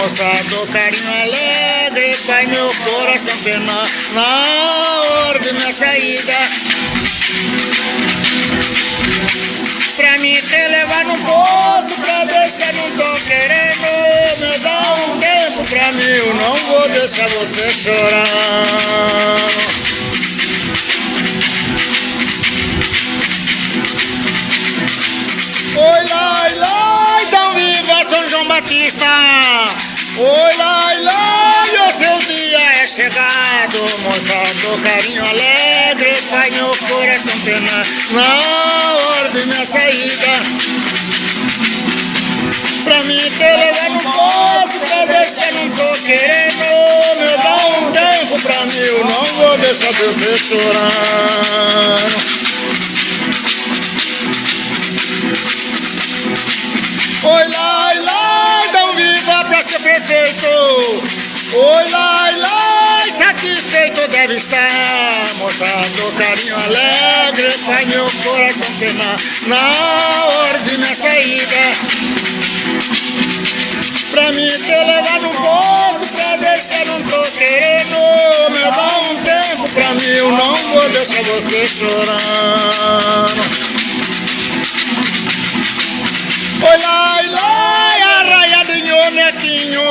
moça do carinho alegre, faz meu coração penar na hora de minha saída. Pra mim te levar no posto, pra deixar não tô querendo. Me dá um tempo pra mim, eu não vou deixar você chorar. Oi, lai, lai, tão viva São João Batista. Oi, lai, lai, o seu dia é chegado. Moça do carinho alegre, faz meu coração penar na hora de minha saída. Pra mim te levar no posto, pra deixar não tô querendo. Me dá um tempo pra mim, eu não vou deixar você chorando. Oi, lai, lai, tão viva pra ser prefeito. Oi, lai, lai, satisfeito deve estar. Moça do carinho alegre, faz meu coração penar na hora de minha saída. Pra mim te levar no posto, pra deixar não tô querendo. Me dá um tempo pra mim, eu não vou deixar você chorando. Oi, lai, lai, arraiadinho, netinho.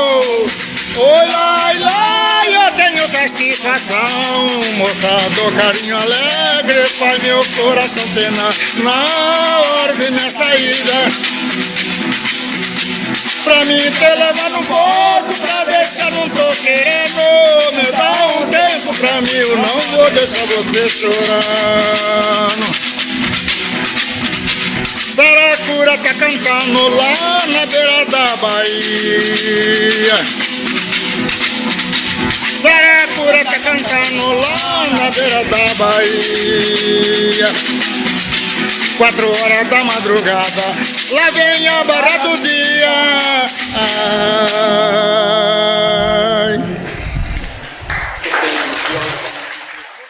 Oi, lai, lai, eu tenho satisfação. Moça do carinho alegre, faz meu coração penar na hora de minha saída. Pra mim te levar no posto, pra deixar não tô querendo. Me dá um tempo pra mim, eu não vou deixar você chorando. Saracura tá cantando lá na beira da Bahia. Saracura tá cantando lá na beira da Bahia. 4 horas da madrugada, lá vem a barra do dia.